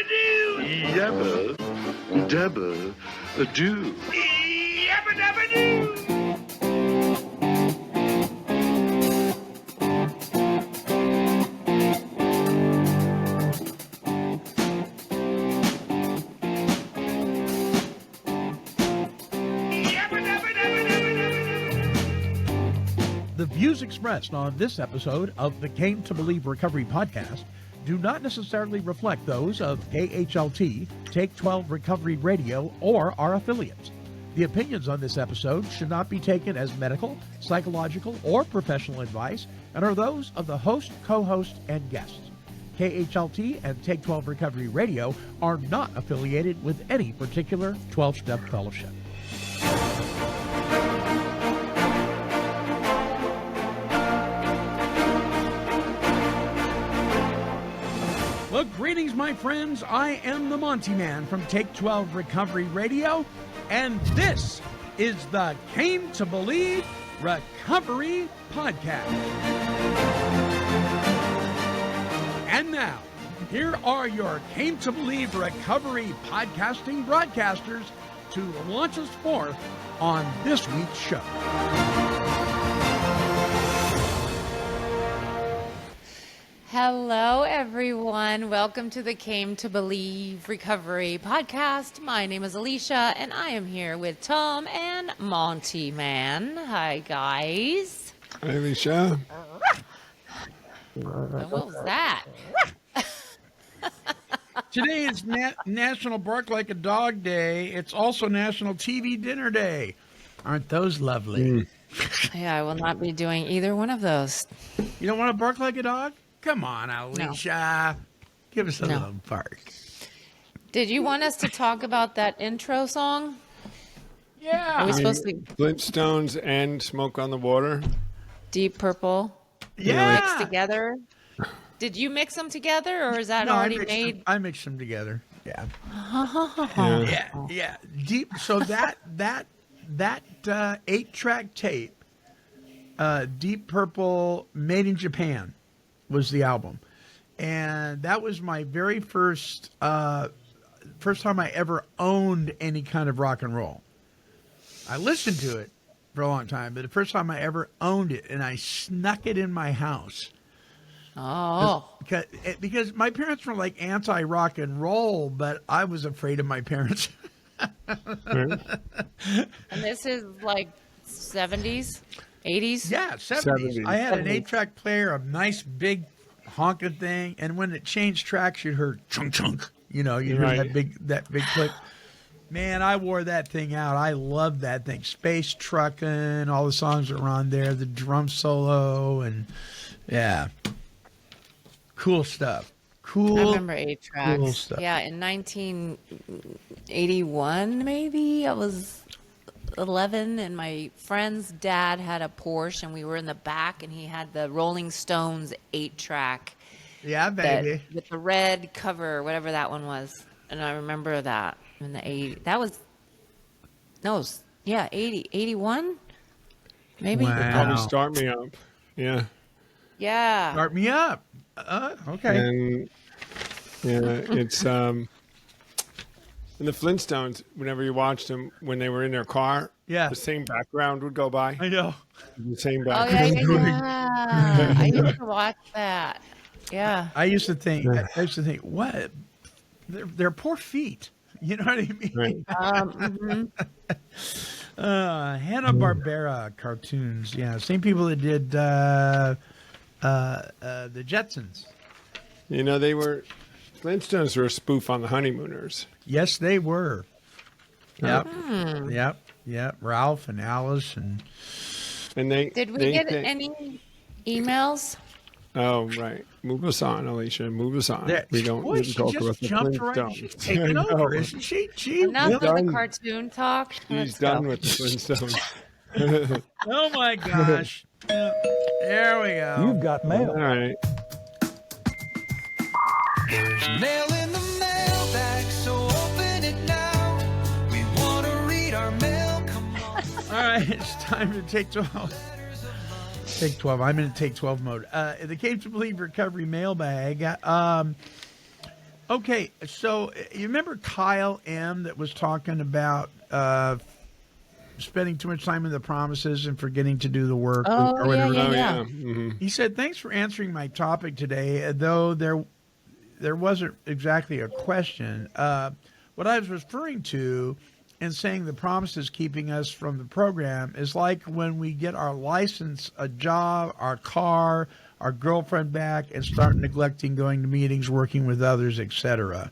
Yabba dabba do. Yabba dabba do. The views expressed on this episode of the Came to Believe Recovery podcast do not necessarily reflect those of KHLT, Take 12 Recovery Radio, or our affiliates. The opinions on this episode should not be taken as medical, psychological, or professional advice and are those of the host, co-host, and guests. KHLT and Take 12 Recovery Radio are not affiliated with any particular 12-step fellowship. Well, greetings, my friends. I am the Monty Man from Take 12 Recovery Radio, and this is the Came to Believe Recovery Podcast. And now, here are your Came to Believe Recovery podcasting broadcasters to launch us forth on this week's show. Hello, everyone. Welcome to the Came to Believe Recovery podcast. My name is Alicea, and I am here with Tom and Monty Man. Hi, guys. Hi, Alicea. What was that? Today is National Bark Like a Dog Day. It's also National TV Dinner Day. Aren't those lovely? Yeah, I will not be doing either one of those. You don't want to bark like a dog? Come on, Alicea. No. Give us a little bark. Did you want us to talk about that intro song? Yeah. Are we supposed to? Flintstones and Smoke on the Water. Deep Purple. Yeah. Mixed together. Did you mix them together, or is that already made? I mixed them together. Yeah. Yeah. Deep. So that 8-track tape, Deep Purple, Made in Japan, was the album, and that was my very first time I ever owned any kind of rock and roll. I listened to it for a long time, but the first time I ever owned it, and I snuck it in my house. Oh, because my parents were like anti-rock and roll, but I was afraid of my parents. And this is like 70s, 80s? Yeah, 70s. I had an 8-track player, a nice big honking thing, and when it changed tracks, you heard chunk chunk. You know, you heard that big click. Man, I wore that thing out. I loved that thing. Space Truckin', all the songs that were on there, the drum solo, and yeah. Cool stuff. Cool. I remember 8 tracks. Cool stuff. Yeah, in 1981, maybe I was 11, and my friend's dad had a Porsche, and we were in the back, and he had the Rolling Stones 8-track. Yeah, baby. With the red cover, whatever that one was. And I remember that in the 80s. That was, 80, 81? Maybe? Wow. Probably Start Me Up. Yeah. Yeah. Start Me Up. Okay. And it's in the Flintstones, whenever you watched them when they were in their car, the same background would go by. I know. The same Oh, background. yeah. I used to watch that. Yeah. I used to think, what? They're poor feet. You know what I mean? Right. Hanna-Barbera cartoons. Yeah, same people that did the Jetsons. You know, Flintstones were a spoof on the Honeymooners. Yes, they were. Yep. Yep. Ralph and Alice and they did we get any emails? Oh, right. Move us on, Alicea. Move us on. We don't need to talk about the Flintstones. She's taking over, isn't she? Enough of the cartoon talk. She's done with the Flintstones. Oh, my gosh. There we go. You've got mail. All right. There's mail in the mailbag, so open it now. We want to read our mail. Come on. All right, it's time to take 12. Take 12. I'm in Take 12 mode. The Came to Believe Recovery mailbag. Okay, so you remember Kyle M. that was talking about spending too much time in the promises and forgetting to do the work or whatever? Yeah. Mm-hmm. He said, "Thanks for answering my topic today, though there wasn't exactly a question. What I was referring to in saying the promises keeping us from the program is like when we get our license, a job, our car, our girlfriend back, and start neglecting going to meetings, working with others, etc."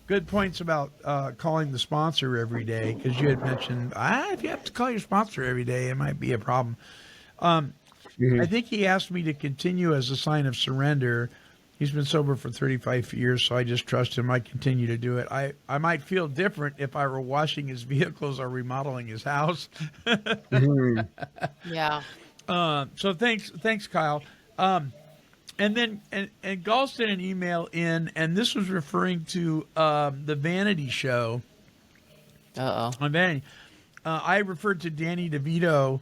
Good points about calling the sponsor every day, because you had mentioned if you have to call your sponsor every day, it might be a problem. I think he asked me to continue as a sign of surrender. He's been sober for 35 years, so I just trust him. I continue to do it. I might feel different if I were washing his vehicles or remodeling his house. Yeah. So thanks, Kyle. And then and Gall sent an email in, and this was referring to the Vanity Show. On Vanity. I referred to Danny DeVito.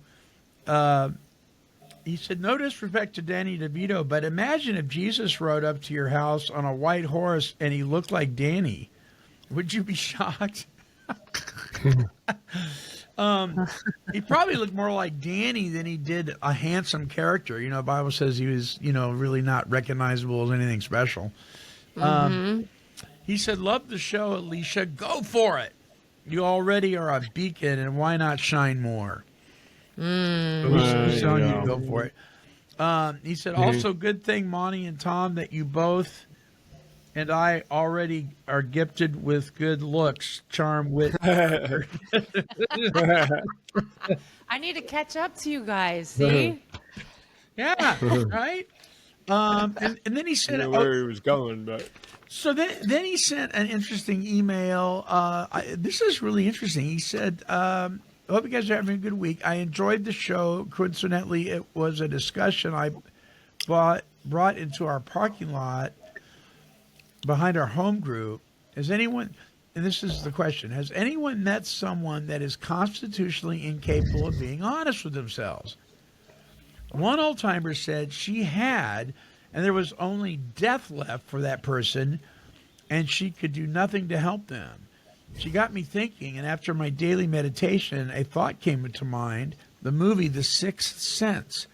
He said, "No disrespect to Danny DeVito, but imagine if Jesus rode up to your house on a white horse and he looked like Danny. Would you be shocked?" He probably looked more like Danny than he did a handsome character. You know, the Bible says he was, really not recognizable as anything special. He said, "Love the show, Alicia. Go for it. You already are a beacon, and why not shine more?" He's telling you to go for it. He said, "Also, good thing, Monty and Tom, that you both and I already are gifted with good looks, charm, wit." I need to catch up to you guys. See? Yeah, right? And then he said, where he was going, but... So then he sent an interesting email. This is really interesting. He said, "I hope you guys are having a good week. I enjoyed the show. Coincidentally, it was a discussion I brought into our parking lot behind our home group. Has anyone," and this is the question, "has anyone met someone that is constitutionally incapable of being honest with themselves?" One old timer said she had, and there was only death left for that person, and she could do nothing to help them. She got me thinking, and after my daily meditation, a thought came to mind: the movie The Sixth Sense.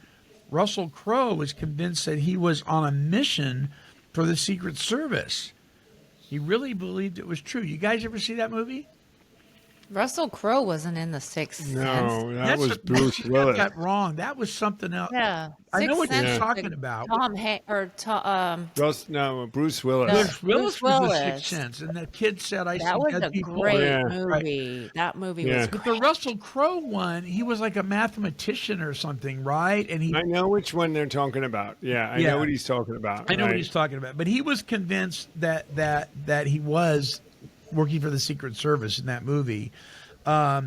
Russell Crowe was convinced that he was on a mission for the Secret Service. He really believed it was true. You guys ever see that movie? Russell Crowe wasn't in The Sixth Sense. No, that was Bruce Willis. I got that wrong. That was something else. Yeah. I know what Sixth you're Sense, talking about. Bruce Willis. Bruce Willis was The Sixth Sense, and the kid said, "I see That was dead a people." great movie. That movie was But the Russell Crowe one, he was like a mathematician or something, right? And I know which one they're talking about. Yeah, I know what he's talking about. I know what he's talking about. But he was convinced that he was working for the Secret Service in that movie. I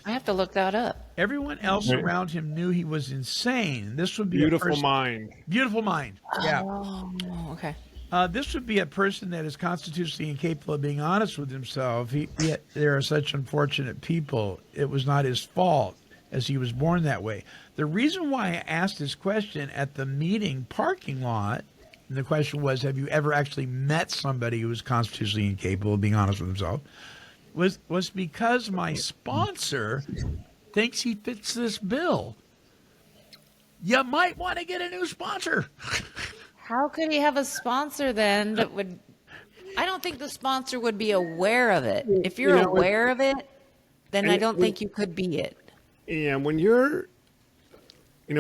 have to look that up. Everyone else around him knew he was insane. This would be Beautiful Mind. Beautiful Mind. Yeah. Oh, okay. This would be a person that is constitutionally incapable of being honest with himself. Yet there are such unfortunate people. It was not his fault, as he was born that way. The reason why I asked this question at the meeting parking lot, and the question was, have you ever actually met somebody who was constitutionally incapable of being honest with himself, was because my sponsor thinks he fits this bill. You might want to get a new sponsor. How could he have a sponsor then that would... I don't think the sponsor would be aware of it. If you're aware of it, then I don't think you could be it. Yeah, when you're,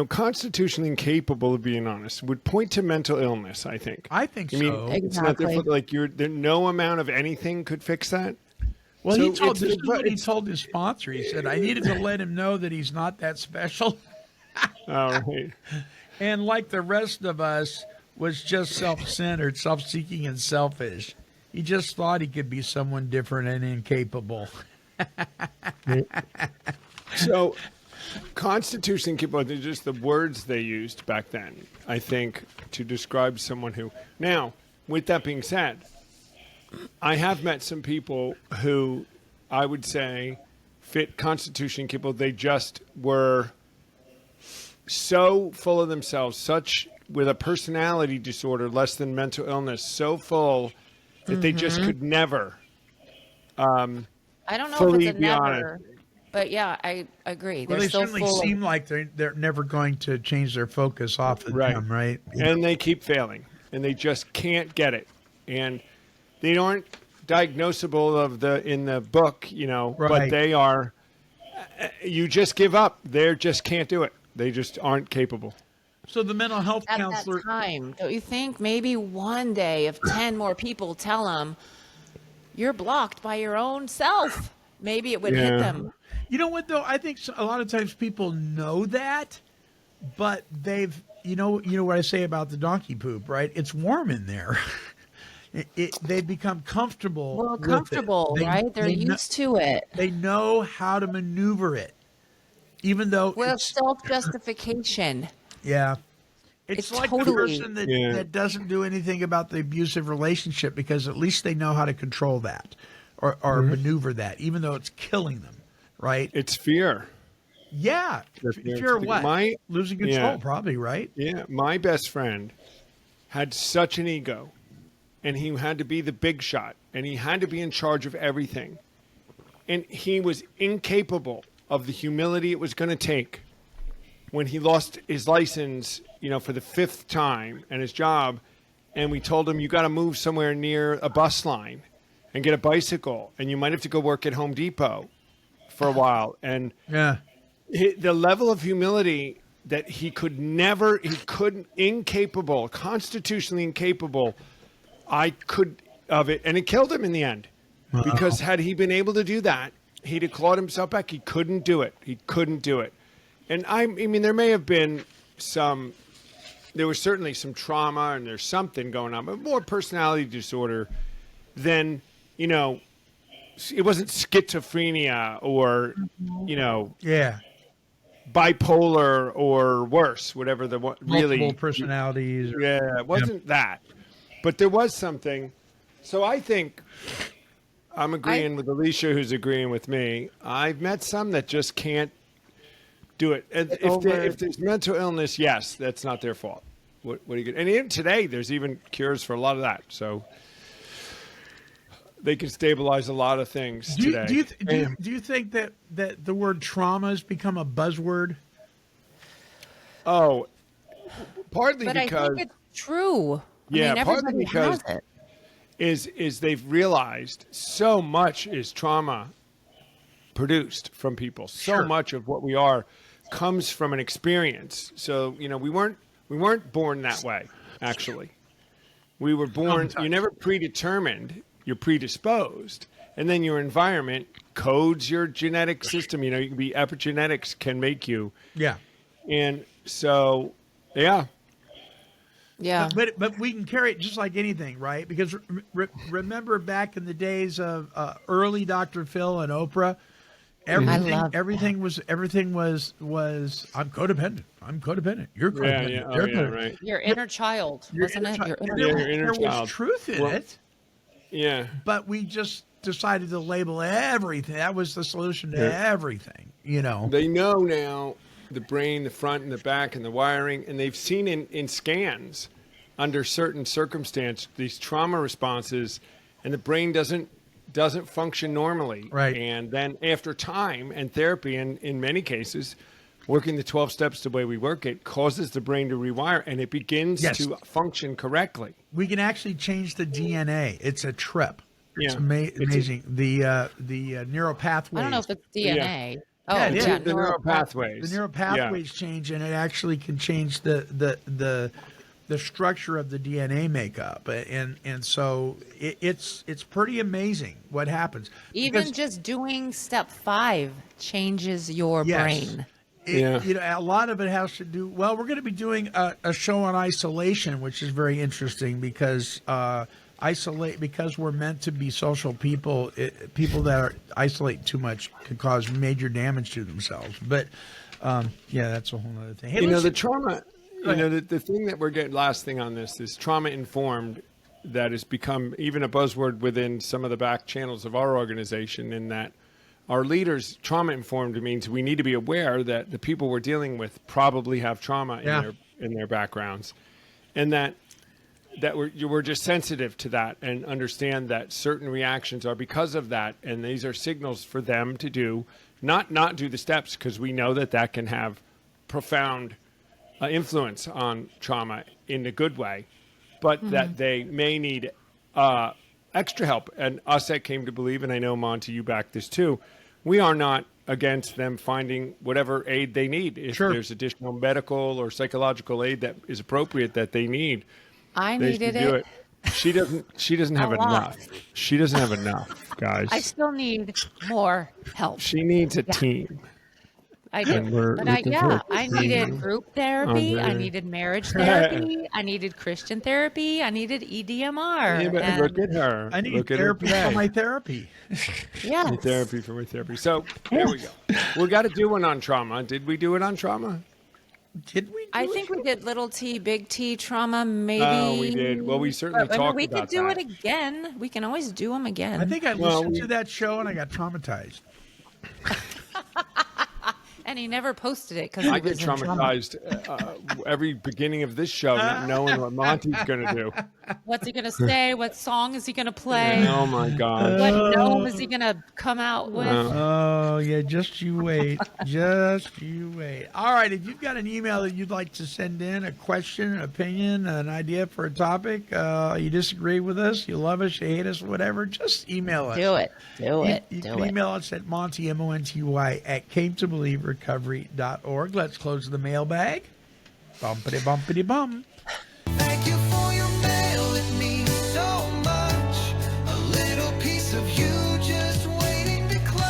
constitutionally incapable of being honest, would point to mental illness, I think. I think so. It's not like no amount of anything could fix that? Well, this is what he told his sponsor. He said, "I needed to let him know that he's not that special." Oh, right. And like the rest of us, was just self-centered, self-seeking, and selfish. He just thought he could be someone different and incapable. So, constitution incapable, they're just the words they used back then, I think, to describe someone who... Now, with that being said, I have met some people who I would say fit constitution incapable. They just were so full of themselves, with a personality disorder less than mental illness, so full that they just could never. I don't know if fully it's a be never, honest. but yeah, I agree. Well, They're they so certainly full seem of, like they're never going to change their focus off of Right. them, right? And they keep failing, and they just can't get it, and they aren't diagnosable in the book, but Right. they are. You just give up. They just can't do it. They just aren't capable. So the mental health at counselor. that time. Don't you think maybe one day if 10 more people tell them you're blocked by your own self, maybe it would hit Yeah. them. You know what though? I think a lot of times people know that, but they've you know what I say about the donkey poop, right? It's warm in there. They've become comfortable. Well, with it. comfortable, right? They're used to it. They know how to maneuver it, even though Well, it's self-justification. yeah. It's It's like totally- the person that, Yeah. that doesn't do anything about the abusive relationship because at least they know how to control that or maneuver that, even though it's killing them, right? It's fear. Yeah. That's Fear of the- what? my- Losing control, yeah. probably, right? Yeah, my best friend had such an ego, and he had to be the big shot, and he had to be in charge of everything. And he was incapable of the humility it was going to take when he lost his license, for the 5th time and his job. And we told him, you got to move somewhere near a bus line and get a bicycle, and you might have to go work at Home Depot for a while. And Yeah. the level of humility that incapable, constitutionally incapable, of it, and it killed him in the end. Because had he been able to do that, he'd have clawed himself back. He couldn't do it. And I mean, there was certainly some trauma, and there's something going on, but more personality disorder than, it wasn't schizophrenia or, Yeah. bipolar or worse, whatever the one really. Multiple personalities. Yeah, it wasn't that, but there was something. So I think I'm agreeing with Alicia, who's agreeing with me. I've met some that just can't do it. And if there's mental illness, yes, that's not their fault. What are you gonna? And even today, there's even cures for a lot of that. So they can stabilize a lot of things today. Do you think that the word trauma has become a buzzword? Oh, partly But because. I think it's true. Yeah, I mean, partly everybody because has it. is they've realized so much is trauma produced from people. So Sure. much of what we are comes from an experience. So, we weren't born that way, actually. We were born, you're never predetermined, you're predisposed. And then your environment codes your genetic system. You can be epigenetics can make you. Yeah. And so, yeah. Yeah. But we can carry it just like anything, right? Because remember back in the days of early Dr. Phil and Oprah, everything was I'm codependent. I'm codependent. You're codependent. Yeah. They're Oh, yeah, codependent. right. Your inner child, wasn't it? Your inner Yeah, your inner There was child. truth in it, Yeah. but we just decided to label everything. That was the solution to everything, They know now the brain, the front and the back and the wiring, and they've seen in scans under certain circumstance these trauma responses, and the brain doesn't function normally. Right. And then after time and therapy, and in many cases, working the 12 steps the way we work it causes the brain to rewire, and it begins Yes. to function correctly. We can actually change the DNA. It's a trip. It's Yeah. amazing. The neural pathways. I don't know if it's DNA. Oh, Yeah, it is. yeah, The neural pathways. The neural pathways change, and it actually can change the structure of the DNA makeup, and so it's pretty amazing what happens. Even Because just doing step 5 changes your Yes. brain. a lot of it has to do. Well, we're going to be doing a show on isolation, which is very interesting because because we're meant to be social people. People that isolate too much can cause major damage to themselves. But that's a whole other thing. Hey, The trauma, the thing that we're getting, last thing on this is trauma informed, that has become even a buzzword within some of the back channels of our organization, in that our leaders, trauma informed means we need to be aware that the people we're dealing with probably have trauma in their backgrounds, and that that we're just sensitive to that and understand that certain reactions are because of that, and these are signals for them to do not do the steps, because we know that can have profound influence on trauma in a good way, but that they may need extra help. And us at Came to Believe, and I know, Monty, you back this too, we are not against them finding whatever aid they need. If there's additional medical or psychological aid that is appropriate that they need, I they needed should do it. She doesn't have A lot. enough. She doesn't have enough, guys. I still need more help. She needs a team. I did. And we're But looking for a I needed team group therapy. on I there. needed marriage therapy. I needed Christian therapy. I needed EDMR. Yeah, but and look at her. I need Look at her therapy for today. my therapy. yes. Need therapy for my therapy. So there we go. We got to do one on trauma. Did we do it on trauma? Did we? I think we did little T, big T trauma, maybe. Oh, we did. Well, we certainly But, talked we about could do that. it again. We can always do them again. I think I Well, listened to that show and I got traumatized. And he never posted it because I get traumatized every beginning of this show, not knowing what Monty's going to do. What's he gonna say? What song is he gonna play? Oh my God. What gnome is he gonna come out with? Oh, yeah, just you wait. Just you wait. All right, if you've got an email that you'd like to send in, a question, an opinion, an idea for a topic, you disagree with us, you love us, you hate us, whatever, just email us. Do it. Do it. You Do can it. email us at Monty, M-O-N-T-Y, at cametobelieverecovery.org. Let's close the mailbag. Bumpity, bumpity, bum. Thank you for your mail, it means so much. A little piece of you just waiting to clutch.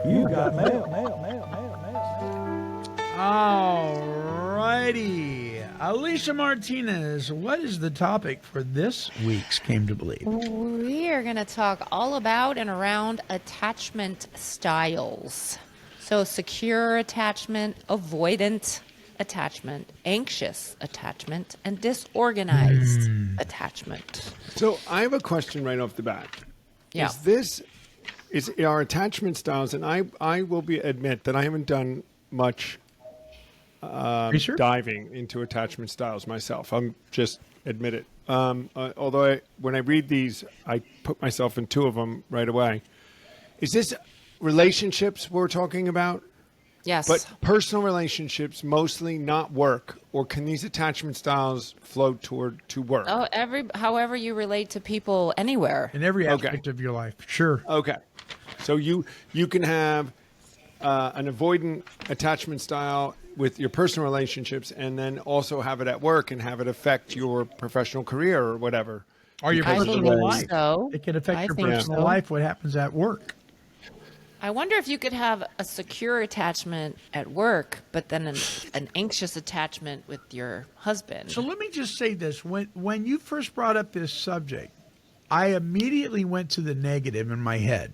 You got mail. All righty. Alicia Martinez, what is the topic for this week's Came to Believe? We are going to talk all about and around attachment styles. So, secure attachment, avoidant attachment, anxious attachment, and disorganized attachment. So I have a question right off the bat. Yeah. Is our attachment styles, and I will admit that I haven't done much Research? diving into attachment styles myself. I'm just admit it. Although when I read these, I put myself in two of them right away. Is this relationships we're talking about? Yes. But personal relationships, mostly, not work, or can these attachment styles flow to work? Oh, however you relate to people anywhere. In every Okay. aspect of your life. Sure. Okay, so you can have an avoidant attachment style with your personal relationships, and then also have it at work and have it affect your professional career or whatever. Or your I personal think life. so. It can affect I your think personal so. life, what happens at work. I wonder if you could have a secure attachment at work, but then an anxious attachment with your husband. So let me just say this. When you first brought up this subject, I immediately went to the negative in my head.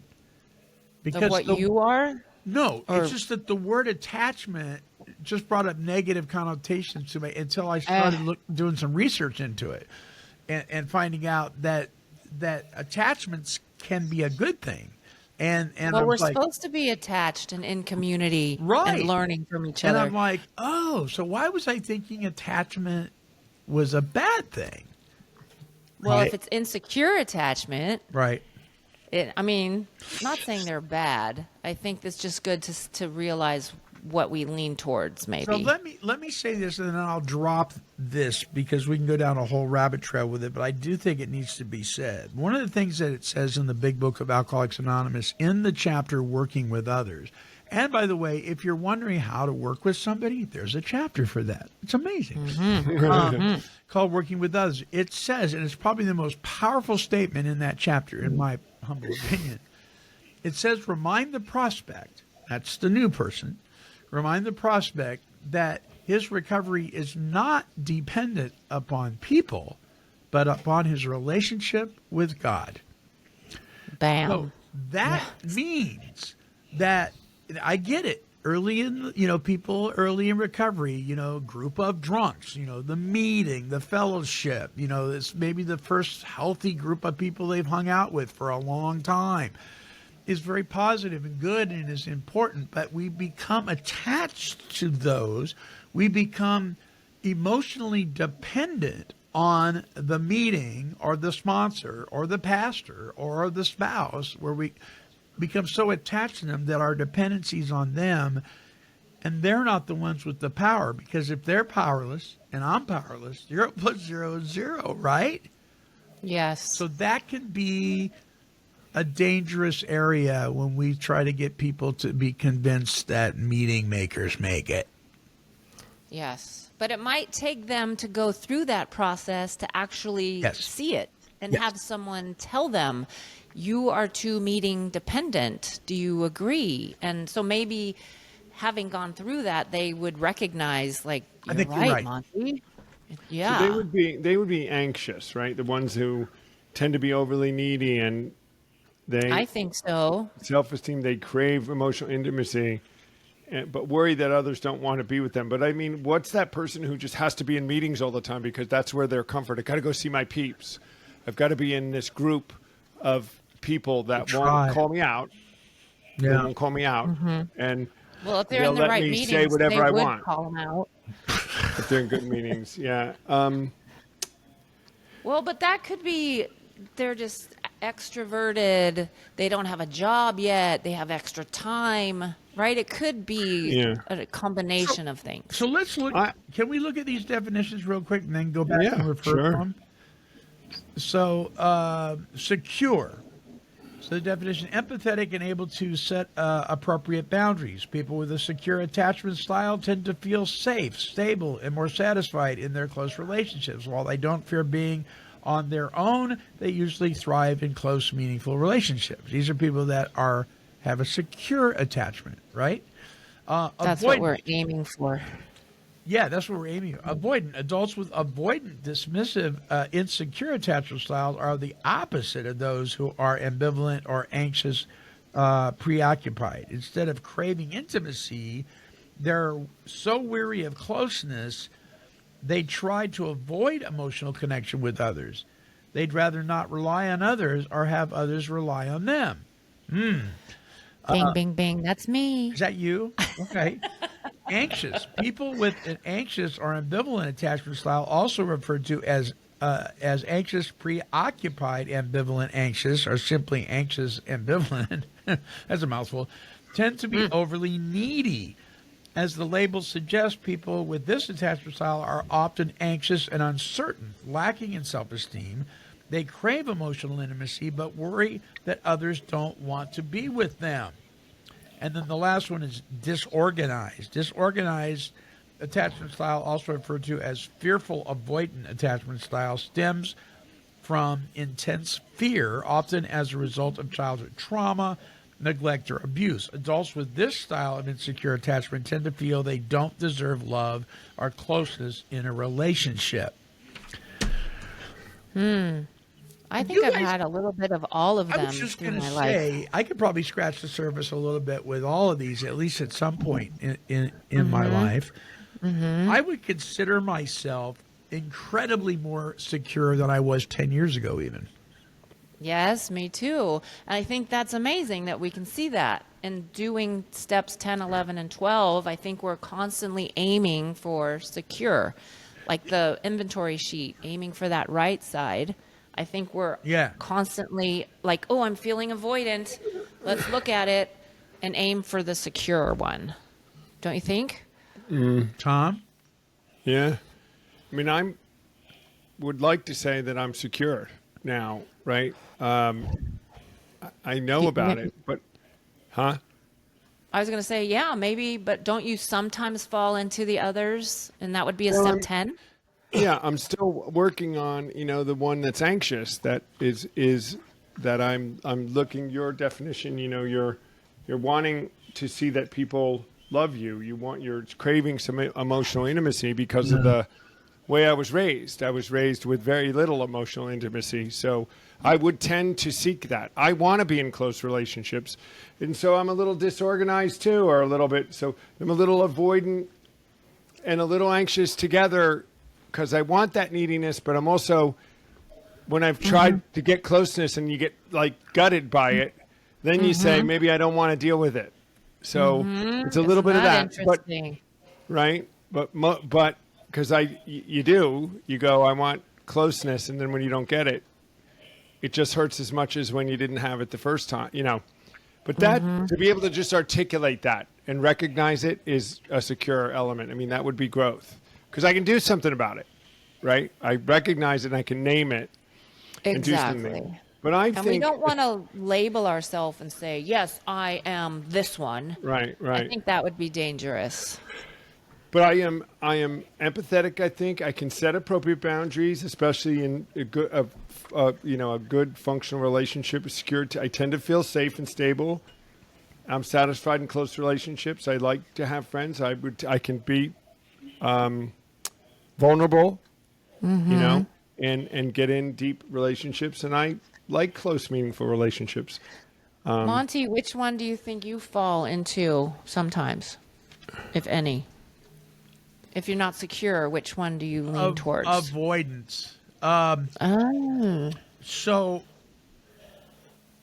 Of what you are? No, Or- it's just that the word attachment just brought up negative connotations to me until I started doing some research into it and finding out that attachments can be a good thing. And Well, I'm we're like, supposed to be attached and in community Right. and learning from each and other. I'm like, oh, so why was I thinking attachment was a bad thing? well, Right. if it's insecure attachment, Right. not saying they're bad. I think it's just good to realize what we lean towards, maybe. So let me say this, and then I'll drop this because we can go down a whole rabbit trail with it. But I do think it needs to be said. One of the things that it says in the Big Book of Alcoholics Anonymous, in the chapter "Working with Others," and by the way, if you're wondering how to work with somebody, there's a chapter for that. It's amazing. Called "Working with Others." It says, and it's probably the most powerful statement in that chapter, in my humble opinion. It says, "Remind the prospect," that's the new person, remind the prospect that his recovery is not dependent upon people, but upon his relationship with God. Bam. So that means that I get it. Early in, people early in recovery, group of drunks, the meeting, the fellowship, it's maybe the first healthy group of people they've hung out with for a long time, is very positive and good and is important, but we become attached to those. We become emotionally dependent on the meeting or the sponsor or the pastor or the spouse, where we become so attached to them that our dependency's on them, and they're not the ones with the power. Because if they're powerless and I'm powerless, 0 plus 0 is 0, right? Yes. So that can be a dangerous area when we try to get people to be convinced that meeting makers make it. Yes. But it might take them to go through that process to actually Yes. see it and Yes. have someone tell them, you are too meeting dependent. Do you agree? And so maybe having gone through that, they would recognize, like, I you're think you're right, right. Monty. So Yeah. they would be anxious, right? The ones who tend to be overly needy, and I think so. self-esteem, they crave emotional intimacy, but worry that others don't want to be with them. But I mean, what's that person who just has to be in meetings all the time because that's where they're comfort? I got to go see my peeps. I've got to be in this group of people that won't tribe. call me out. They Yeah. won't call me out, and Well, if they're they'll in the let right me meetings, say whatever they I would want. call them out. If they're in good meetings. Yeah. Well, but that could be they're just extroverted. They don't have a job yet. They have extra time, right? It could be Yeah. a combination of things. So let's look. Can we look at these definitions real quick and then go back Yeah, and refer sure. to them? So, secure. So the definition: empathetic and able to set appropriate boundaries. People with a secure attachment style tend to feel safe, stable, and more satisfied in their close relationships. While they don't fear being on their own, they usually thrive in close, meaningful relationships. These are people that have a secure attachment, right? That's what we're aiming for. Yeah, that's what we're aiming at. Avoidant. Adults with avoidant, dismissive, insecure attachment styles are the opposite of those who are ambivalent or anxious, preoccupied. Instead of craving intimacy, they're so weary of closeness, they try to avoid emotional connection with others. They'd rather not rely on others or have others rely on them. Bing, bing, bing. That's me. Is that you? Okay. Anxious. People with an anxious or ambivalent attachment style, also referred to as anxious, preoccupied, ambivalent, anxious, or simply anxious, ambivalent, that's a mouthful, tend to be overly needy. As the label suggests, people with this attachment style are often anxious and uncertain, lacking in self-esteem. They crave emotional intimacy, but worry that others don't want to be with them. And then the last one is disorganized. Disorganized attachment style, also referred to as fearful avoidant attachment style, stems from intense fear, often as a result of childhood trauma, neglect, or abuse. Adults with this style of insecure attachment tend to feel they don't deserve love or closeness in a relationship. I think You I've guys- had a little bit of all of them I was just through going to my life. say, I could probably scratch the surface a little bit with all of these, at least at some point in my life. I would consider myself incredibly more secure than I was 10 years ago, even. Yes, me too. And I think that's amazing that we can see that. And doing steps 10, 11, and 12, I think we're constantly aiming for secure. Like the inventory sheet, aiming for that right side. I think we're constantly like, oh, I'm feeling avoidant. Let's look at it and aim for the secure one. Don't you think? Tom? Yeah. I mean, would like to say that I'm secure now, right? I know about it, but, huh? I was going to say, yeah, maybe, but don't you sometimes fall into the others? And that would be a step 10? Yeah, I'm still working on, the one that's anxious. That is that I'm looking your definition. You're wanting to see that people love you. You're craving some emotional intimacy because of the way I was raised. I was raised with very little emotional intimacy, so I would tend to seek that. I want to be in close relationships, and so I'm a little disorganized too, or a little bit. So I'm a little avoidant and a little anxious together. Because I want that neediness, but I'm also, when I've tried to get closeness and you get like gutted by it, then you say, maybe I don't want to deal with it. So it's a little bit of that. But, Interesting. right? But because you go, I want closeness, and then when you don't get it, it just hurts as much as when you didn't have it the first time, But that to be able to just articulate that and recognize it is a secure element. I mean, that would be growth because I can do something about it, right? I recognize it and I can name it and do something. Exactly. But I And think we don't want to label ourselves and say, yes, I am this one. right. I think that would be dangerous. But I am empathetic. I think I can set appropriate boundaries, especially in a good functional relationship is secure. I tend to feel safe and stable. I'm satisfied in close relationships. I like to have friends. I can be vulnerable, and get in deep relationships. And I like close, meaningful relationships. Monty, which one do you think you fall into sometimes, if any? If you're not secure, which one do you lean towards? Avoidance. So,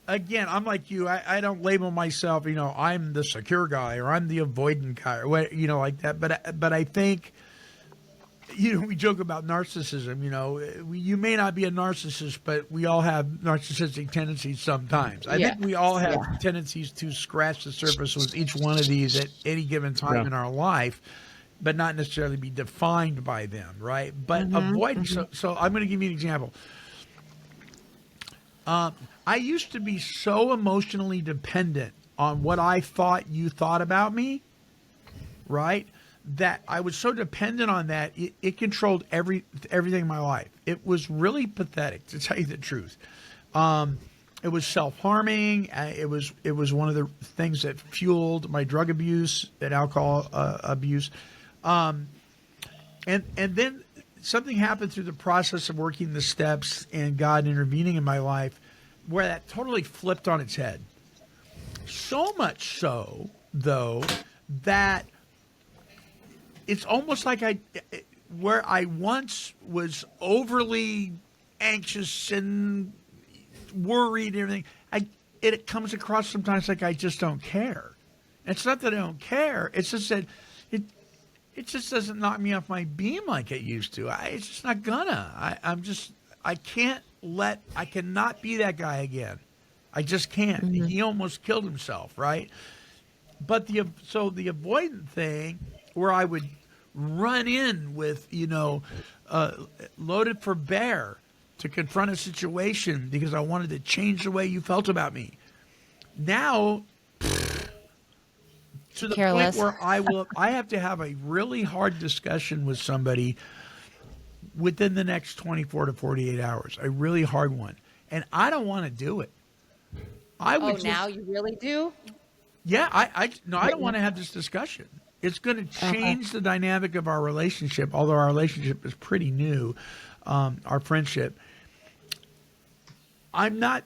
again, I'm like you. I don't label myself, I'm the secure guy or I'm the avoidant guy or what, like that. But I think, we joke about narcissism. You may not be a narcissist, but we all have narcissistic tendencies sometimes. I think we all have tendencies to scratch the surface with each one of these at any given time in our life, but not necessarily be defined by them, right? But avoidance. So I'm going to give you an example. I used to be so emotionally dependent on what I thought you thought about me, right? That I was so dependent on that, it controlled everything in my life. It was really pathetic, to tell you the truth. It was self-harming. It was one of the things that fueled my drug abuse and alcohol abuse. And then something happened through the process of working the steps and God intervening in my life where that totally flipped on its head. So much so, though, that it's almost like where I once was overly anxious and worried and everything, it comes across sometimes like I just don't care. It's not that I don't care. It's just that it just doesn't knock me off my beam like it used to. It's just not gonna. I cannot be that guy again. I just can't. Mm-hmm. He almost killed himself, right? But the avoidant thing, where I would run in with, loaded for bear to confront a situation because I wanted to change the way you felt about me. Now, to the Careless. point where I have to have a really hard discussion with somebody within the next 24 to 48 hours, a really hard one. And I don't want to do it. Now you really do? Yeah, I don't want to have this discussion. It's going to change the dynamic of our relationship, although our relationship is pretty new, our friendship. I'm not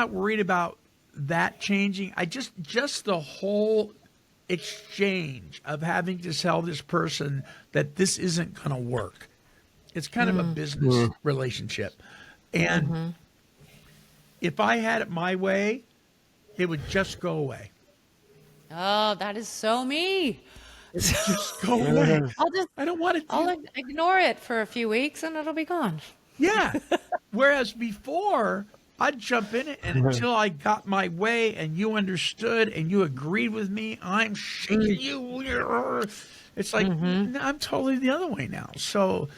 worried about that changing. I just the whole exchange of having to tell this person that this isn't going to work. It's kind of a business relationship. And if I had it my way, it would just go away. Oh, that is so me. Just go away. I don't want to. I'll ignore it for a few weeks and it'll be gone. Yeah. Whereas before, I'd jump in it, and until I got my way and you understood and you agreed with me, I'm shaking you. It's like, I'm totally the other way now. So.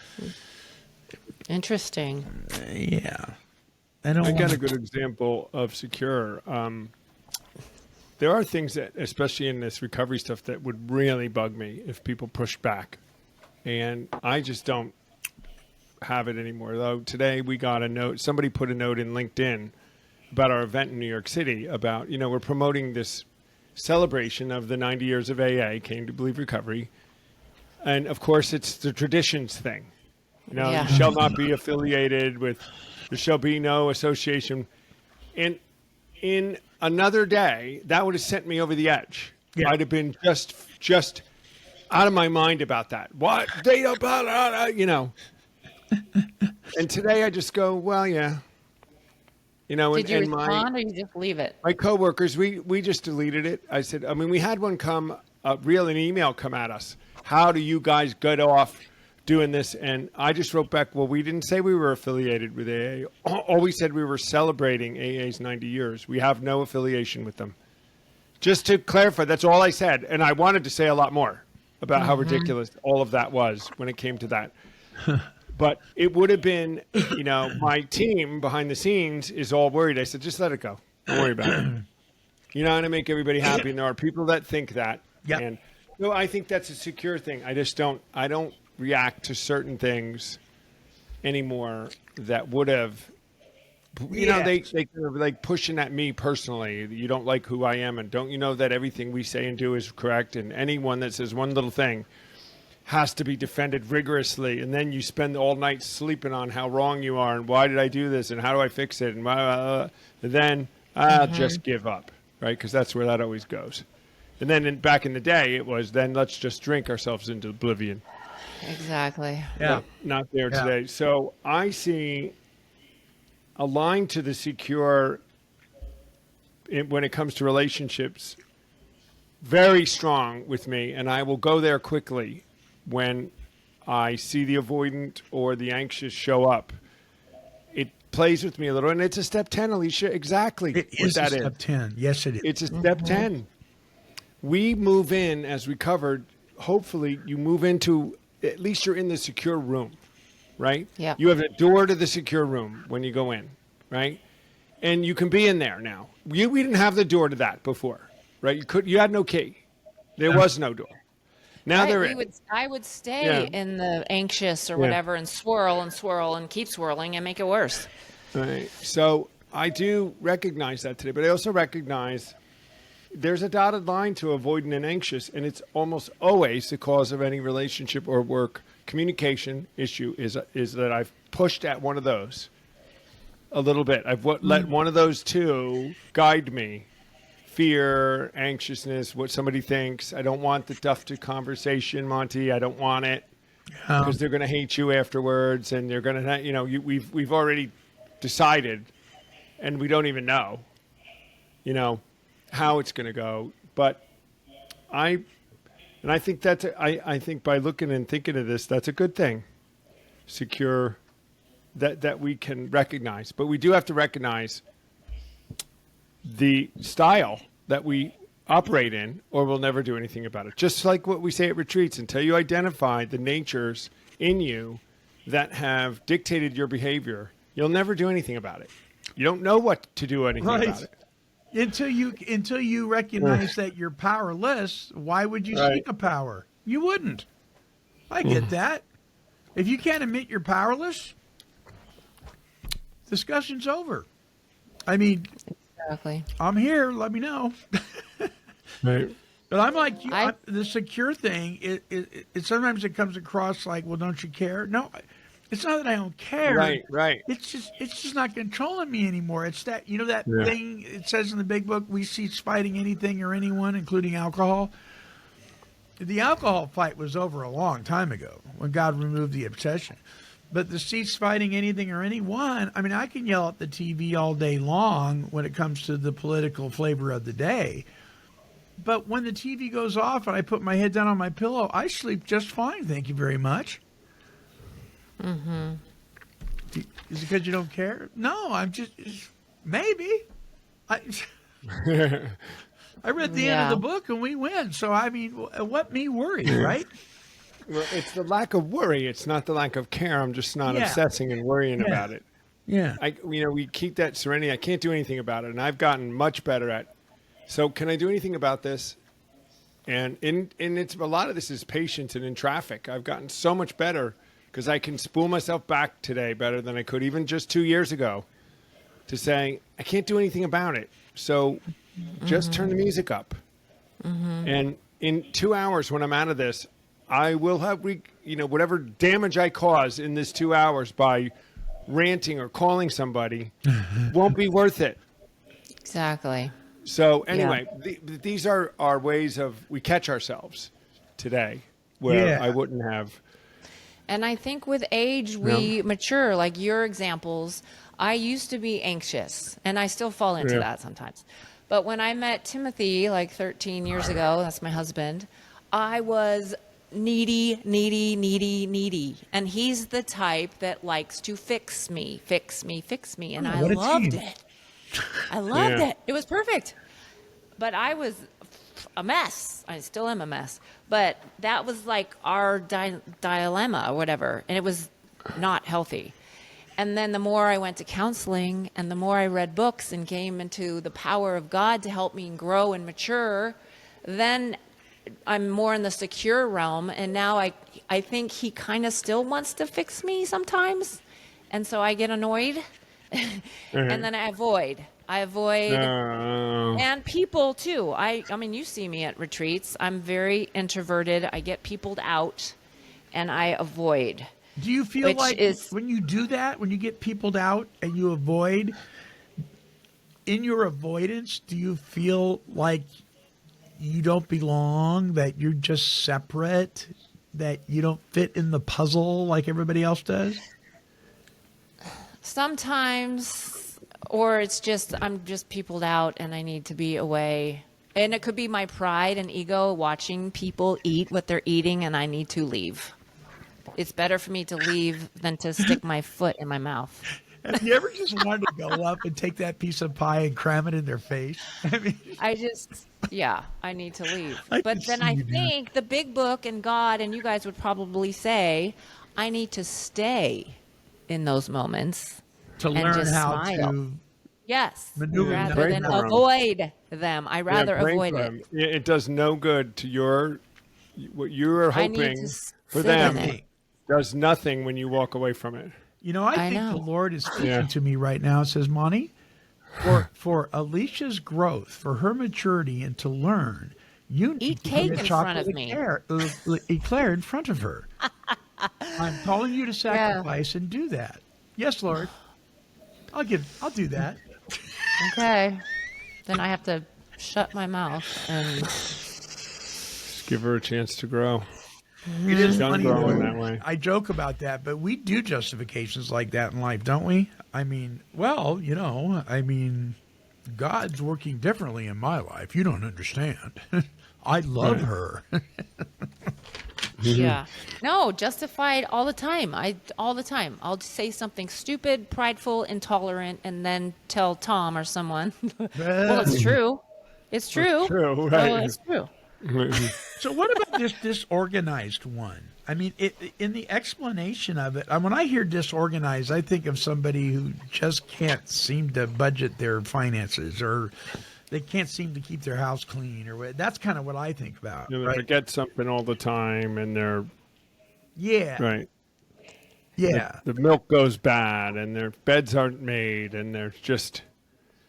Interesting. Yeah. I got a good example of secure. There are things that, especially in this recovery stuff, that would really bug me if people push back. And I just don't have it anymore. Though today we got a note, somebody put a note in LinkedIn about our event in New York City about, we're promoting this celebration of the 90 years of AA, Came to Believe Recovery. And of course, it's the traditions thing. You shall not be affiliated with, there shall be no association. And in another day, that would have sent me over the edge. Yeah. I'd have been just out of my mind about that. What? They don't, And today I just go, well, yeah. Did you respond or you just leave it? My coworkers, we just deleted it. I said, we had one an email come at us. How do you guys get off doing this, and I just wrote back, well, we didn't say we were affiliated with AA. All we said we were celebrating AA's 90 years. We have no affiliation with them. Just to clarify, that's all I said. And I wanted to say a lot more about how ridiculous all of that was when it came to that. But it would have been, my team behind the scenes is all worried. I said, just let it go. Don't worry about it. You know how to make everybody happy. And there are people that think that. Yep. And I think that's a secure thing. I don't react to certain things anymore that would have, they kind of like pushing at me personally. You don't like who I am, and don't you know that everything we say and do is correct? And anyone that says one little thing has to be defended rigorously, and then you spend all night sleeping on how wrong you are and why did I do this and how do I fix it, and then I'll just give up, right? Because that's where that always goes. And then back in the day, it was then let's just drink ourselves into oblivion. Exactly. Yeah. Not there today. So I see a line to the secure when it comes to relationships very strong with me, and I will go there quickly when I see the avoidant or the anxious show up. It plays with me a little, and it's a step 10, Alicia, exactly. It is a step 10. Yes, it is. It's a step 10. We move in, as we covered, hopefully you move into, at least you're in the secure room, right? Yeah. You have a door to the secure room when you go in, right? And you can be in there now. We didn't have the door to that before, right? You had no key. There was no door. Now there is. I would stay in the anxious or whatever and swirl and keep swirling and make it worse. Right. So I do recognize that today, but I also recognize there's a dotted line to avoidant and anxious, and it's almost always the cause of any relationship or work communication issue is that I've pushed at one of those a little bit. I've let one of those two guide me. Fear, anxiousness, what somebody thinks. I don't want the duff to conversation, Monty. I don't want it because they're going to hate you afterwards, and they're going to, we've already decided, and we don't even know, how it's going to go. But I think I think by looking and thinking of this, that's a good thing. Secure that we can recognize, but we do have to recognize the style that we operate in, or we'll never do anything about it. Just like what we say at retreats, until you identify the natures in you that have dictated your behavior, you'll never do anything about it. You don't know what to do anything about it. Until you recognize that you're powerless, why would you seek a power? You wouldn't. I get that. If you can't admit you're powerless, discussion's over. I mean, Exactly. I'm here. Let me know. Right. But I'm like you, the secure thing. It sometimes it comes across like, well, don't you care? No, it's not that I don't care. Right. It's just not controlling me anymore. It's that that thing it says in the big book. We cease fighting anything or anyone, including alcohol. The alcohol fight was over a long time ago when God removed the obsession. But the cease fighting anything or anyone, I mean, I can yell at the TV all day long when it comes to the political flavor of the day. But when the TV goes off and I put my head down on my pillow, I sleep just fine. Thank you very much. Mm-hmm. Is it because you don't care? No, I'm just maybe. I read the end of the book and we win. So, I mean, what me worry, right? Well, it's the lack of worry. It's not the lack of care. I'm just not obsessing and worrying about it. Yeah. We keep that serenity. I can't do anything about it, and I've gotten much better at. So, can I do anything about this? And it's a lot of this is patience and in traffic. I've gotten so much better because I can spool myself back today better than I could even just 2 years ago to saying I can't do anything about it. So, just turn the music up. And in 2 hours when I'm out of this, I will have, whatever damage I cause in this 2 hours by ranting or calling somebody won't be worth it. Exactly. So anyway, these are our ways we catch ourselves today where I wouldn't have. And I think with age, we mature, like your examples. I used to be anxious, and I still fall into that sometimes. But when I met Timothy like 13 years ago, that's my husband, I was needy. And he's the type that likes to fix me. And I what a loved team. it. I loved Yeah. it. It was perfect. But I was a mess. I still am a mess. But that was like our dilemma or whatever. And it was not healthy. And then the more I went to counseling and the more I read books and came into the power of God to help me grow and mature, then I'm more in the secure realm. And now I think he kind of still wants to fix me sometimes. And so I get annoyed and then I avoid. And people too. I mean, you see me at retreats. I'm very introverted. I get peopled out and I avoid. Do you feel Which like is- when you do that, when you get peopled out and you avoid, in your avoidance, do you feel like you don't belong, that you're just separate, that you don't fit in the puzzle like everybody else does? Sometimes, or it's just I'm just peopled out and I need to be away. And it could be my pride and ego watching people eat what they're eating and I need to leave. It's better for me to leave than to stick my foot in my mouth. Have you ever just wanted to go up and take that piece of pie and cram it in their face? I mean, I need to leave. I But can then see I you do. think the big book and God and you guys would probably say, I need to stay in those moments. to And learn just how smile. to Yes, maneuver rather brain than for 'em. avoid them. I rather brain avoid for it. 'em. Yeah, it does no good to what you are I need to hoping for sit them. in it. Does nothing when you walk away from it. You know, I I think know. the Lord is speaking Yeah. to me right now. It says, Monty, for Alicia's growth, for her maturity, and to learn, you need Eat to cake eat a in front chocolate of me. eclair in front of her. I'm calling you to sacrifice and do that. Yes, Lord. I'll do that. Okay. Then I have to shut my mouth and Just give her a chance to grow. It is Young funny, growing though. that way. I joke about that, but we do justifications like that in life, don't we? I mean, well, God's working differently in my life. You don't understand. I love her. yeah. No, justified all the time. All the time. I'll say something stupid, prideful, intolerant, and then tell Tom or someone, well, it's true. It's true. true, right. Oh, it's true. So what about this disorganized one? I mean, in the explanation of it, when I hear disorganized, I think of somebody who just can't seem to budget their finances, or they can't seem to keep their house clean, or that's kind of what I think about. They Right? forget something all the time, and they're Yeah. right. Yeah. The milk goes bad, and their beds aren't made, and they're just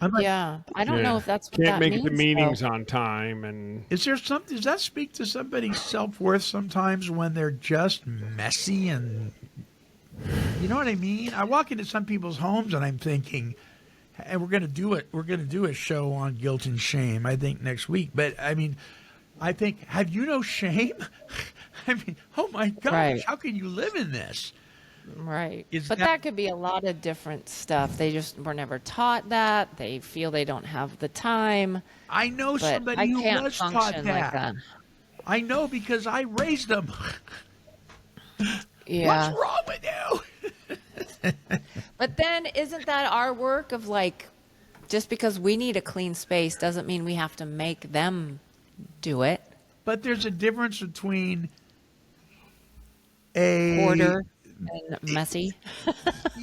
I'm like, Yeah. I don't know if that's what can't that make means. the meetings though. on time, and Is there something? Does that speak to somebody's self-worth sometimes when they're just messy and you know what I mean? I walk into some people's homes and I'm thinking, and we're going to do it. We're going to do a show on guilt and shame, I think, next week. But I mean, I think, have you no shame? I mean, oh my gosh, Right. how can you live in this? Right. Is But that- that could be a lot of different stuff. They just were never taught that. They feel they don't have the time. I know But somebody I who can't was taught function that. like that. I know because I raised them. Yeah. What's wrong with you? But then isn't that our work of like, just because we need a clean space doesn't mean we have to make them do it. But there's a difference between a Order and messy.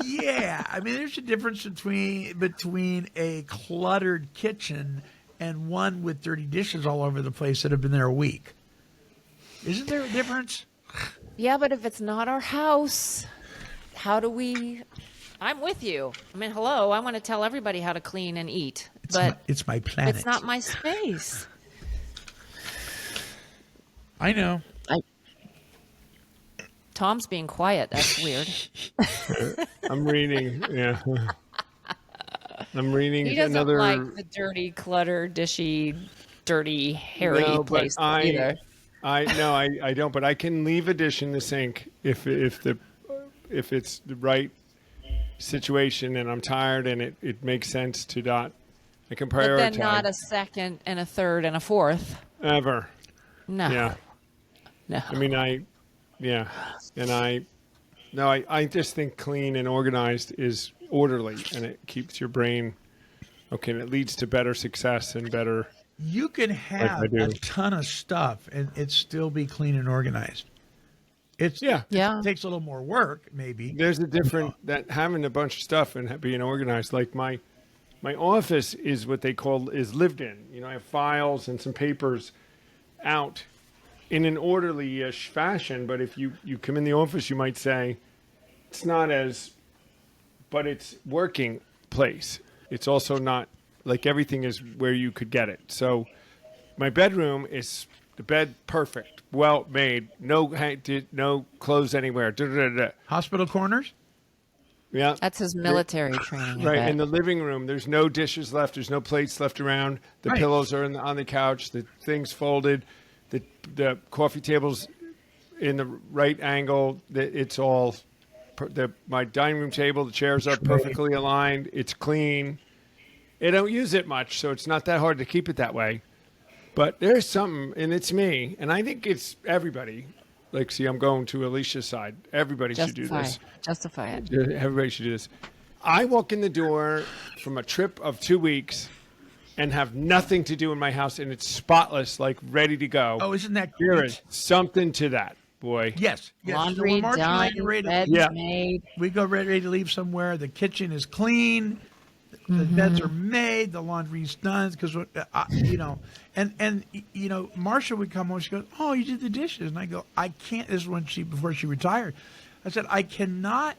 Yeah, I mean, there's a difference between a cluttered kitchen and one with dirty dishes all over the place that have been there a week. Isn't there a difference? Yeah, but if it's not our house, how do we? I'm with you. I mean, hello, I want to tell everybody how to clean and eat, but It's my planet. it's not my space. I know. Tom's being quiet. That's weird. I'm reading. Yeah, I'm reading He doesn't another. like the dirty, cluttered, dishy, dirty, hairy No, but place either. I don't. But I can leave a dish in the sink if it's the right situation, and I'm tired, and it makes sense to not. I can prioritize. But then not a second and a third and a fourth. Ever. No. Yeah. No. I mean, I just think clean and organized is orderly, and it keeps your brain okay, and it leads to better success and better. You can have I do. a ton of stuff and it still be clean and organized. It takes a little more work, maybe. There's a different that having a bunch of stuff and being organized. Like my office is what they call is lived in. You know, I have files and some papers out in an orderly-ish fashion. But if you come in the office, you might say it's not as, but it's working place. It's also not like everything is where you could get it. So my bedroom is the bed perfect, well made, no clothes anywhere. Hospital corners? Yeah. That's his military training. I Right. bet. In the living room, there's no dishes left. There's no plates left around. The Right. pillows are on the couch. The things folded. The coffee table's in the right angle. It's all my dining room table. The chairs are perfectly aligned. It's clean. I don't use it much, so it's not that hard to keep it that way. But there's something, and it's me, and I think it's everybody. Like, see, I'm going to Alicia's side. Everybody should do this. Justify it. Everybody should do this. I walk in the door from a trip of 2 weeks and have nothing to do in my house, and it's spotless, like ready to go. Oh, isn't that There great? is something to that, boy. Yes. Laundry So when Mark and I done, get ready to- beds Yeah. made. we go ready to leave somewhere. The kitchen is clean. The beds are made. The laundry's done. Because Marcia would come home. She goes, "Oh, you did the dishes," and I go, "I can't." This is before she retired. I said, "I cannot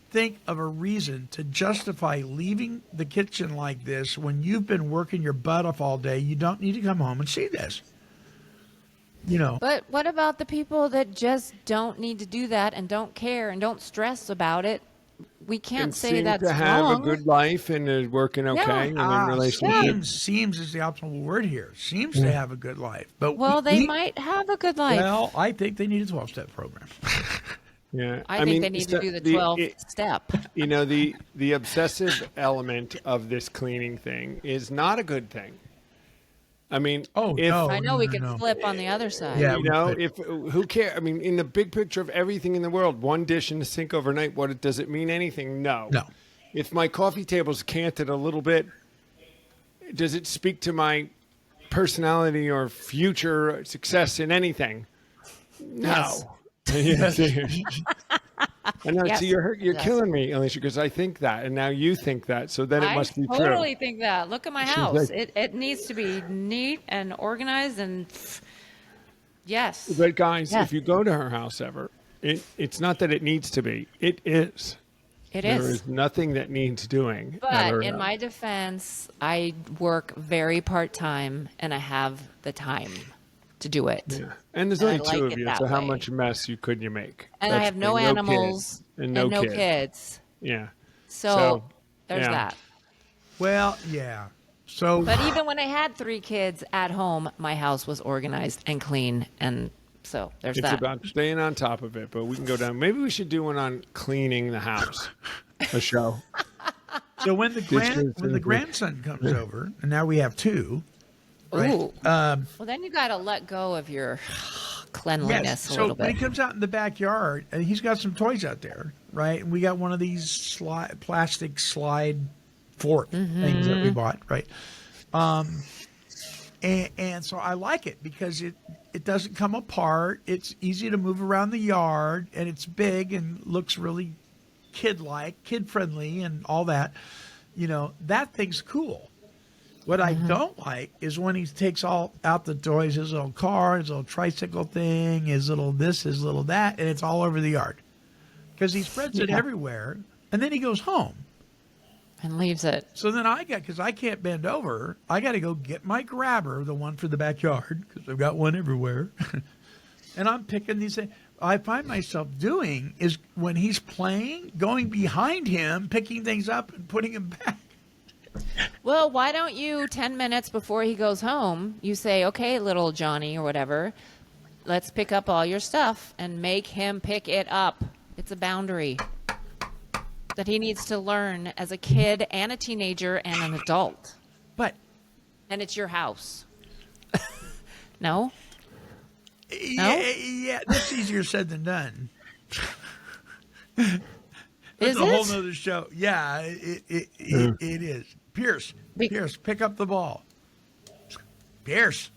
think of a reason to justify leaving the kitchen like this when you've been working your butt off all day. You don't need to come home and see this." But what about the people that just don't need to do that and don't care and don't stress about it? We can't And say seem that's to have wrong. a good life and is working okay in their relationship. Seems is the optimal word here. Seems to have a good life, but Well, they might have a good life. Well, I think they need a 12-step program. Yeah, I think they need to do the 12th step. You know, the obsessive element of this cleaning thing is not a good thing. I mean, if, I know we can flip on the other side. Yeah. you know, who cares? I mean, in the big picture of everything in the world, one dish in the sink overnight, does it mean anything? No. If my coffee table's canted a little bit, does it speak to my personality or future success in anything? No. Yes. I know. Yes, See, you're it does. killing me, Alicia, because I think that, and now you think that, so then it must be I true. totally think that. Look at my She's house. like- It needs to be neat and organized and yes. But guys, Yes. if you go to her house ever, it's not that it needs to be. It is. It There is. is nothing that needs doing. at But her in house. my defense, I work very part-time and I have the time to do it. Yeah. And there's And I only two like of it you, that so how way. much mess could you make? And I That's have the no thing. animals kids, and no kid. kids. Yeah. So there's yeah. that. Well, yeah. So But even when I had 3 kids at home, my house was organized and clean. And so there's It's that. about staying on top of it, but we can go down. Maybe we should do one on cleaning the house, a show. when the grandson comes over, and now we have 2. Right. Ooh. Well, then you got to let go of your cleanliness Yes. a So little when he bit. comes out in the backyard, and he's got some toys out there, right? And we got one of these plastic slide fork things that we bought, right? And so I like it because it doesn't come apart. It's easy to move around the yard, and it's big and looks really kid-like, kid-friendly, and all that. That thing's cool. What I don't like is when he takes all out the toys, his little car, his little tricycle thing, his little this, his little that, and it's all over the yard. Because he spreads it everywhere, and then he goes home. And leaves it. So then because I can't bend over, I got to go get my grabber, the one for the backyard, because I've got one everywhere. And I'm picking these things. I find myself doing is when he's playing, going behind him, picking things up and putting them back. Well, why don't you 10 minutes before he goes home, you say, okay, little Johnny or whatever, let's pick up all your stuff and make him pick it up. It's a boundary that he needs to learn as a kid and a teenager and an adult. But And it's your house. No? Yeah, that's easier said than done. That's Is a whole it? nother show. Yeah, it is. Pierce, pick up the ball. Pierce,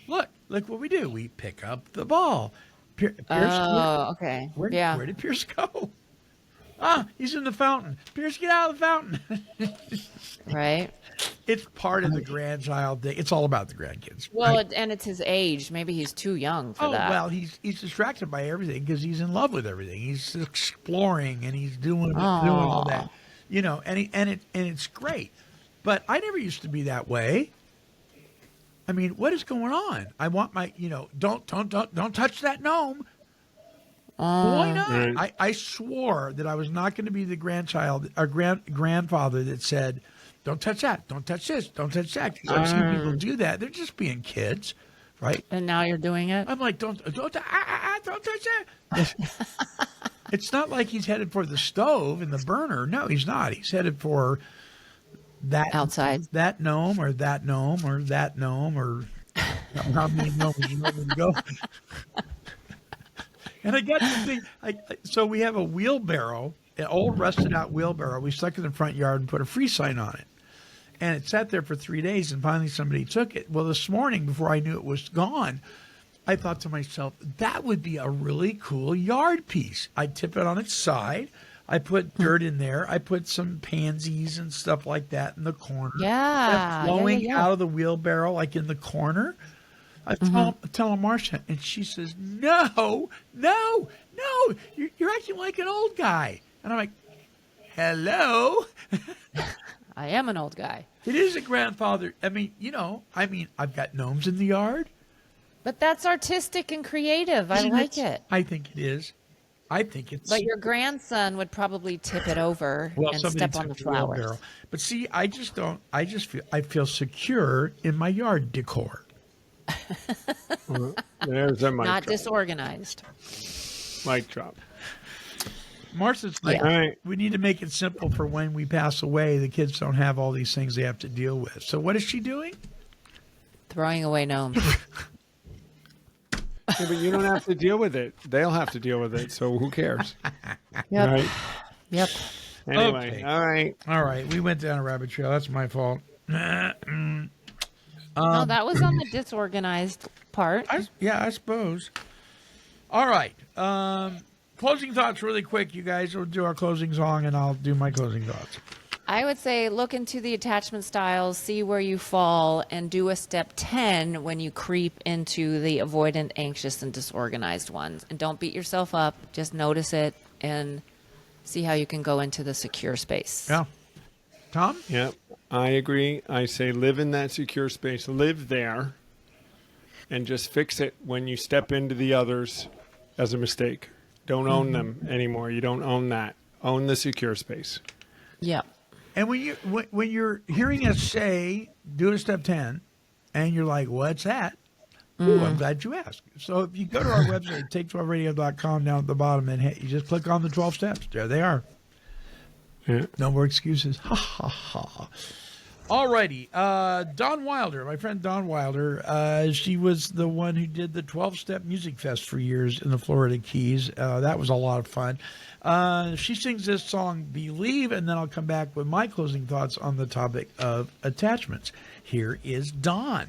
look what we do. We pick up the ball. Pierce, Oh, okay. where Yeah. did Pierce go? Ah, he's in the fountain. Pierce, get out of the fountain. Right. It's part of the grandchild thing. It's all about the grandkids. Well, and it's his age. Maybe he's too young for that. Well, he's distracted by everything because he's in love with everything. He's exploring and he's doing all that, and it's great. But I never used to be that way. I mean, what is going on? I want my, don't touch that gnome. Why not? Right. I swore that I was not going to be the grandchild or grandfather that said, don't touch that, don't touch this, don't touch that. 'Cause I've seen people do that. They're just being kids, right? And now you're doing it? I'm like, don't touch that. It's not like he's headed for the stove and the burner. No, he's not. He's headed for that Outside. that gnome or that gnome or that gnome or how many gnomes you want me to go. And I got to think, so we have a wheelbarrow, an old rusted out wheelbarrow. We stuck it in the front yard and put a free sign on it. And it sat there for 3 days, and finally somebody took it. Well, this morning, before I knew it was gone, I thought to myself, that would be a really cool yard piece. I'd tip it on its side. I put dirt in there. I put some pansies and stuff like that in the corner. Yeah. Flowing yeah. out of the wheelbarrow, like in the corner. I tell Marcia, and she says, no, you're acting like an old guy. And I'm like, hello? I am an old guy. It is a grandfather. I mean, I've got gnomes in the yard. But that's artistic and creative. I Isn't like it. I think it is. I think it's. But your grandson would probably tip it over and somebody step on the took wheelbarrow. flowers. But see, I feel secure in my yard decor. There's a mic Not drop. disorganized. Mic drop. Marcia's like, All right. we need to make it simple for when we pass away. The kids don't have all these things they have to deal with. So what is she doing? Throwing away gnomes. Yeah, but you don't have to deal with it. They'll have to deal with it. So who cares? Yep. Right? Yep. Anyway, Okay. all right. All right, we went down a rabbit trail. That's my fault. No, that was on the disorganized part. I suppose. All right. Closing thoughts really quick, you guys. We'll do our closing song, and I'll do my closing thoughts. I would say look into the attachment styles, see where you fall, and do a step 10 when you creep into the avoidant, anxious, and disorganized ones. And don't beat yourself up. Just notice it and see how you can go into the secure space. Yeah. Tom? Yep, I agree. I say live in that secure space. Live there and just fix it when you step into the others as a mistake. Don't own them anymore. You don't own that. Own the secure space. Yep. And when you're hearing us say, do a step 10, and you're like, what's that? Ooh, I'm glad you asked. So if you go to our website, take12radio.com, down at the bottom, and you just click on the 12 steps. There they are. Yeah. No more excuses. Ha, ha, ha. All righty. Dawn Wilder, my friend Dawn Wilder, she was the one who did the 12-Step Music Fest for years in the Florida Keys. That was a lot of fun. She sings this song, Believe, and then I'll come back with my closing thoughts on the topic of attachments. Here is Dawn.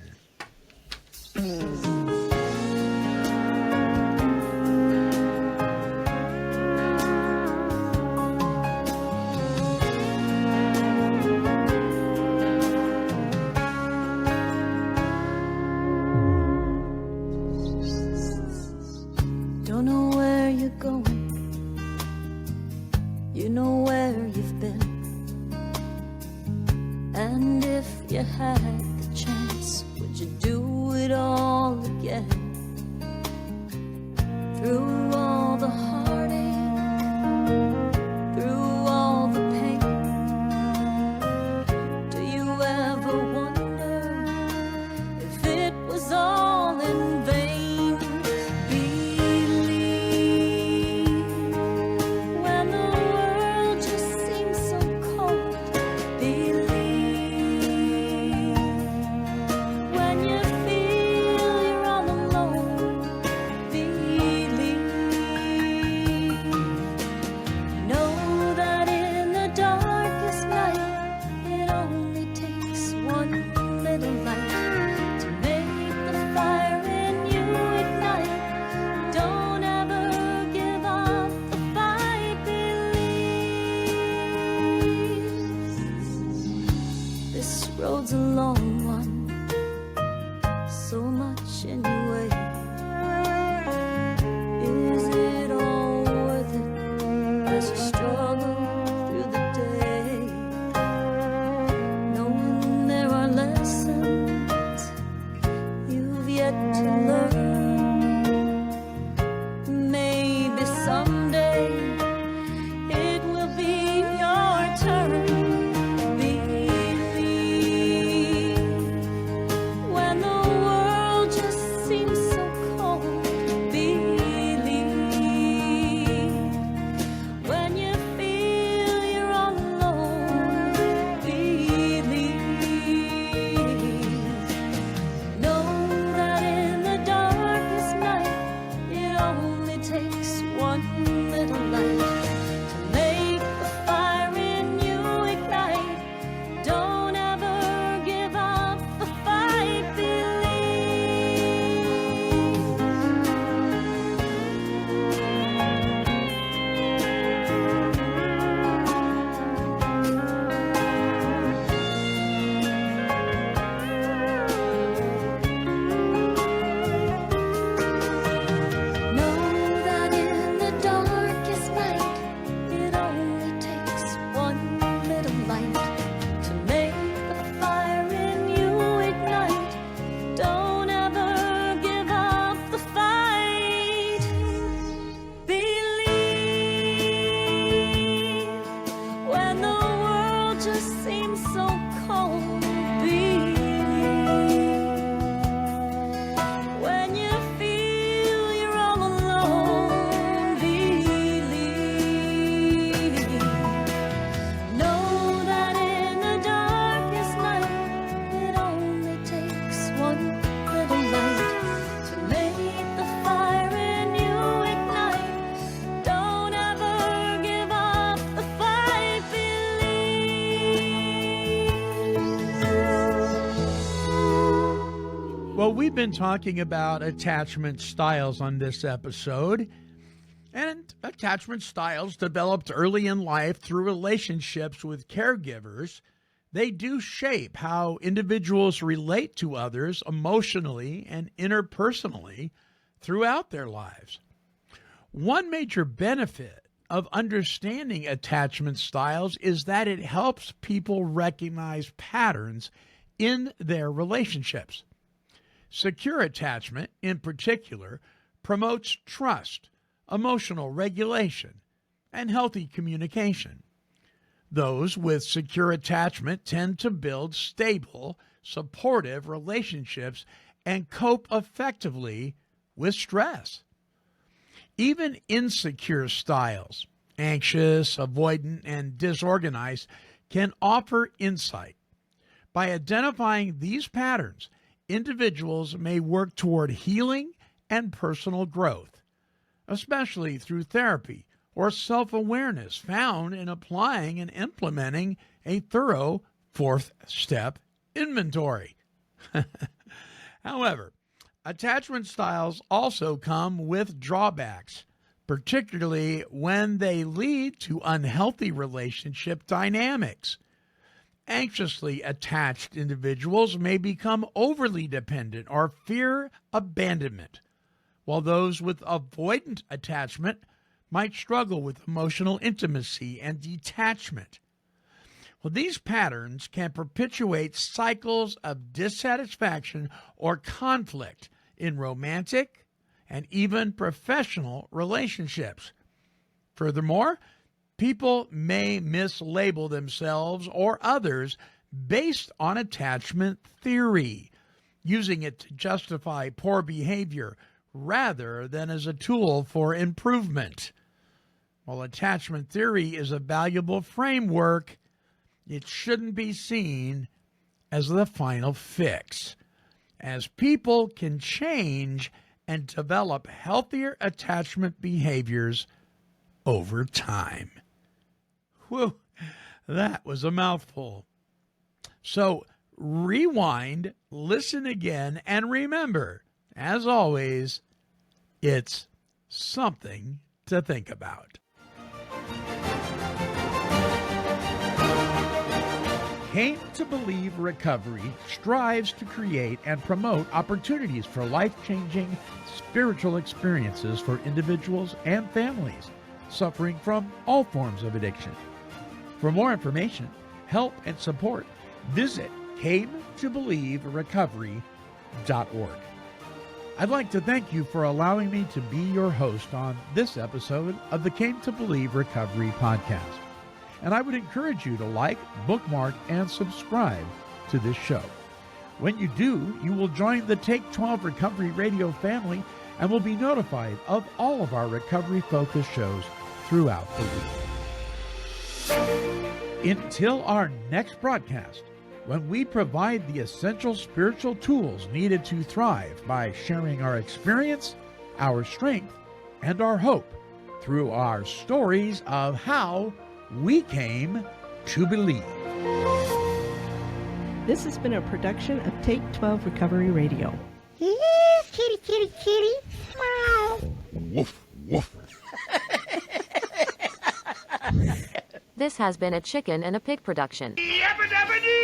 Don't know where you're going. You know where you've been. And if you had the chance, would you do it all again? Through all the heartache, through all the pain, do you ever wonder if it was all in vain? Believe when the world just seems so cold. Believe when you feel you're all alone. We've been talking about attachment styles on this episode, and attachment styles developed early in life through relationships with caregivers. They do shape how individuals relate to others emotionally and interpersonally throughout their lives. One major benefit of understanding attachment styles is that it helps people recognize patterns in their relationships. Secure attachment, in particular, promotes trust, emotional regulation, and healthy communication. Those with secure attachment tend to build stable, supportive relationships and cope effectively with stress. Even insecure styles, anxious, avoidant, and disorganized, can offer insight. By identifying these patterns, individuals may work toward healing and personal growth, especially through therapy or self-awareness found in applying and implementing a thorough fourth-step inventory. However, attachment styles also come with drawbacks, particularly when they lead to unhealthy relationship dynamics. Anxiously attached individuals may become overly dependent or fear abandonment, while those with avoidant attachment might struggle with emotional intimacy and detachment. Well, these patterns can perpetuate cycles of dissatisfaction or conflict in romantic and even professional relationships. Furthermore, people may mislabel themselves or others based on attachment theory, using it to justify poor behavior rather than as a tool for improvement. While attachment theory is a valuable framework, it shouldn't be seen as the final fix, as people can change and develop healthier attachment behaviors over time. Whew, that was a mouthful. So rewind, listen again, and remember, as always, it's something to think about. Came to Believe Recovery strives to create and promote opportunities for life-changing spiritual experiences for individuals and families suffering from all forms of addiction. For more information, help, and support, visit cametobelieverecovery.org. I'd like to thank you for allowing me to be your host on this episode of the Came to Believe Recovery podcast. And I would encourage you to like, bookmark, and subscribe to this show. When you do, you will join the Take 12 Recovery Radio family and will be notified of all of our recovery-focused shows throughout the week. Until our next broadcast, when we provide the essential spiritual tools needed to thrive by sharing our experience, our strength, and our hope through our stories of how we came to believe. This has been a production of Take 12 Recovery Radio. Kitty, kitty, kitty. Meow. Woof, woof. This has been a Chicken and a Pig production. Yabba dabba doo!